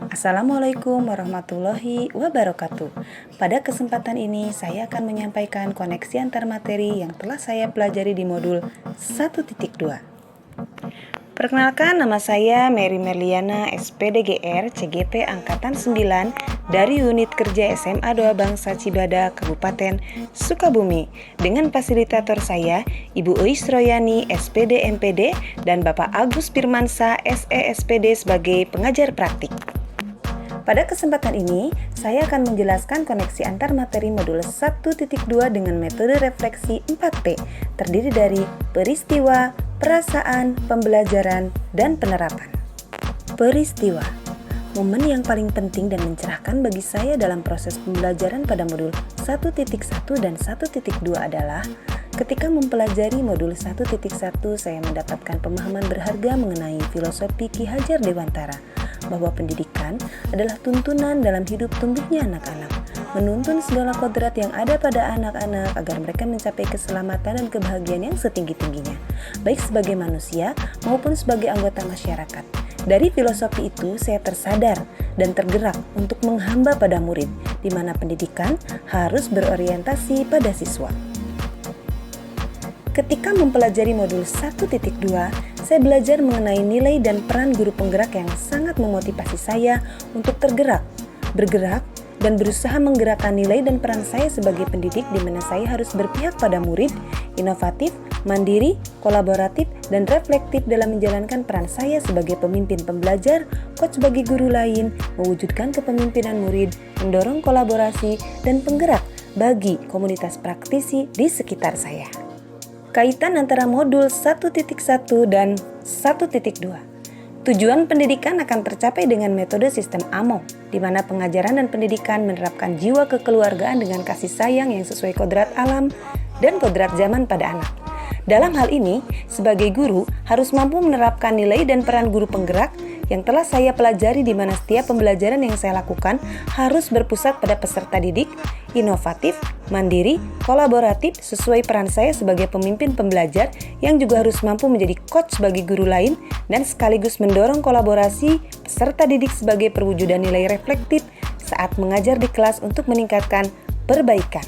Assalamualaikum warahmatullahi wabarakatuh. Pada kesempatan ini saya akan menyampaikan koneksi antar materi yang telah saya pelajari di modul 1.2. Perkenalkan, nama saya Mary Merliana, SPDGR CGP Angkatan 9 dari Unit Kerja SMA Doa Bangsa Cibada, Kabupaten Sukabumi, dengan fasilitator saya Ibu Uis Royani, SPD MPD, dan Bapak Agus Firmansa, SE SPD sebagai pengajar praktik. Pada kesempatan ini, saya akan menjelaskan koneksi antar materi modul 1.2 dengan metode refleksi 4P, terdiri dari peristiwa, perasaan, pembelajaran, dan penerapan. Peristiwa, momen yang paling penting dan mencerahkan bagi saya dalam proses pembelajaran pada modul 1.1 dan 1.2 adalah ketika mempelajari modul 1.1 saya mendapatkan pemahaman berharga mengenai filosofi Ki Hajar Dewantara, bahwa pendidikan adalah tuntunan dalam hidup tumbuhnya anak-anak, menuntun segala kodrat yang ada pada anak-anak agar mereka mencapai keselamatan dan kebahagiaan yang setinggi-tingginya, baik sebagai manusia maupun sebagai anggota masyarakat. Dari filosofi itu saya tersadar dan tergerak untuk menghamba pada murid, di mana pendidikan harus berorientasi pada siswa. Ketika mempelajari modul 1.2, saya belajar mengenai nilai dan peran guru penggerak yang sangat memotivasi saya untuk tergerak, bergerak, dan berusaha menggerakkan nilai dan peran saya sebagai pendidik, di mana saya harus berpihak pada murid, inovatif, mandiri, kolaboratif, dan reflektif dalam menjalankan peran saya sebagai pemimpin pembelajar, coach bagi guru lain, mewujudkan kepemimpinan murid, mendorong kolaborasi, dan penggerak bagi komunitas praktisi di sekitar saya. Kaitan antara modul 1.1 dan 1.2. Tujuan pendidikan akan tercapai dengan metode sistem AMO, di mana pengajaran dan pendidikan menerapkan jiwa kekeluargaan dengan kasih sayang yang sesuai kodrat alam dan kodrat zaman pada anak. Dalam hal ini, sebagai guru harus mampu menerapkan nilai dan peran guru penggerak yang telah saya pelajari, di mana setiap pembelajaran yang saya lakukan harus berpusat pada peserta didik, inovatif, mandiri, kolaboratif sesuai peran saya sebagai pemimpin pembelajar yang juga harus mampu menjadi coach bagi guru lain dan sekaligus mendorong kolaborasi peserta didik sebagai perwujudan nilai reflektif saat mengajar di kelas untuk meningkatkan perbaikan.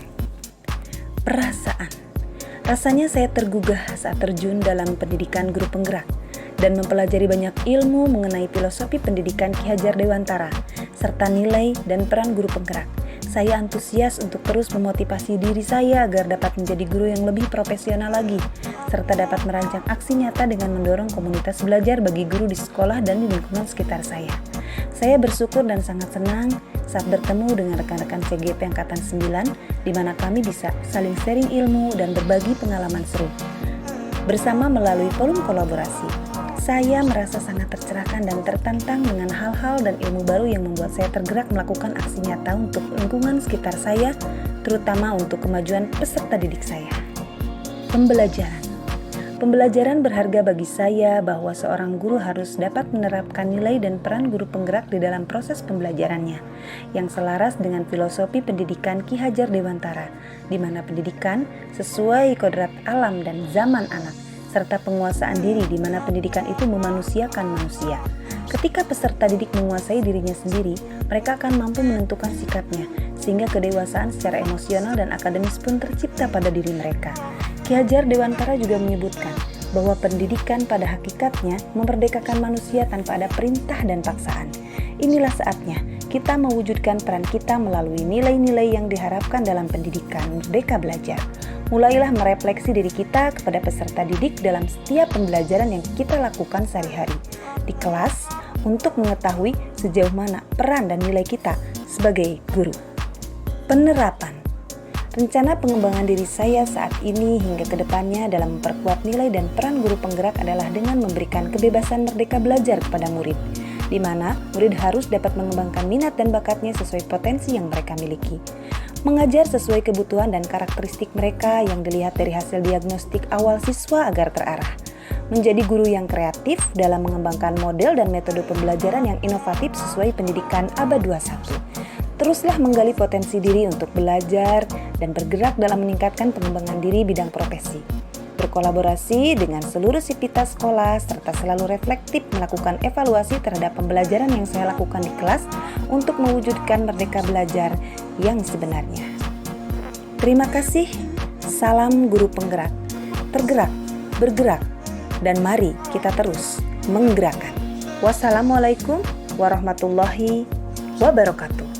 Perasaan. Rasanya saya tergugah saat terjun dalam pendidikan guru penggerak dan mempelajari banyak ilmu mengenai filosofi pendidikan Ki Hajar Dewantara serta nilai dan peran guru penggerak. Saya antusias untuk terus memotivasi diri saya agar dapat menjadi guru yang lebih profesional lagi, serta dapat merancang aksi nyata dengan mendorong komunitas belajar bagi guru di sekolah dan di lingkungan sekitar saya. Saya bersyukur dan sangat senang saat bertemu dengan rekan-rekan CGP Angkatan 9, di mana kami bisa saling sharing ilmu dan berbagi pengalaman seru bersama melalui forum kolaborasi. Saya merasa sangat tercerahkan dan tertantang dengan hal-hal dan ilmu baru yang membuat saya tergerak melakukan aksi nyata untuk lingkungan sekitar saya, terutama untuk kemajuan peserta didik saya. Pembelajaran. Pembelajaran berharga bagi saya, bahwa seorang guru harus dapat menerapkan nilai dan peran guru penggerak di dalam proses pembelajarannya, yang selaras dengan filosofi pendidikan Ki Hajar Dewantara, di mana pendidikan sesuai kodrat alam dan zaman anak, serta penguasaan diri, di mana pendidikan itu memanusiakan manusia. Ketika peserta didik menguasai dirinya sendiri, mereka akan mampu menentukan sikapnya, sehingga kedewasaan secara emosional dan akademis pun tercipta pada diri mereka. Ki Hajar Dewantara juga menyebutkan bahwa pendidikan pada hakikatnya memerdekakan manusia tanpa ada perintah dan paksaan. Inilah saatnya kita mewujudkan peran kita melalui nilai-nilai yang diharapkan dalam pendidikan Merdeka Belajar. Mulailah merefleksi diri kita kepada peserta didik dalam setiap pembelajaran yang kita lakukan sehari-hari di kelas untuk mengetahui sejauh mana peran dan nilai kita sebagai guru. Penerapan. Rencana pengembangan diri saya saat ini hingga ke depannya dalam memperkuat nilai dan peran guru penggerak adalah dengan memberikan kebebasan merdeka belajar kepada murid, di mana murid harus dapat mengembangkan minat dan bakatnya sesuai potensi yang mereka miliki. Mengajar sesuai kebutuhan dan karakteristik mereka yang dilihat dari hasil diagnostik awal siswa agar terarah. Menjadi guru yang kreatif dalam mengembangkan model dan metode pembelajaran yang inovatif sesuai pendidikan abad 21. Teruslah menggali potensi diri untuk belajar dan bergerak dalam meningkatkan pengembangan diri bidang profesi. berkolaborasi dengan seluruh sivitas sekolah serta selalu reflektif melakukan evaluasi terhadap pembelajaran yang saya lakukan di kelas untuk mewujudkan merdeka belajar yang sebenarnya. Terima kasih. Salam guru penggerak. Tergerak, bergerak, dan mari kita terus menggerakkan. Wassalamualaikum warahmatullahi wabarakatuh.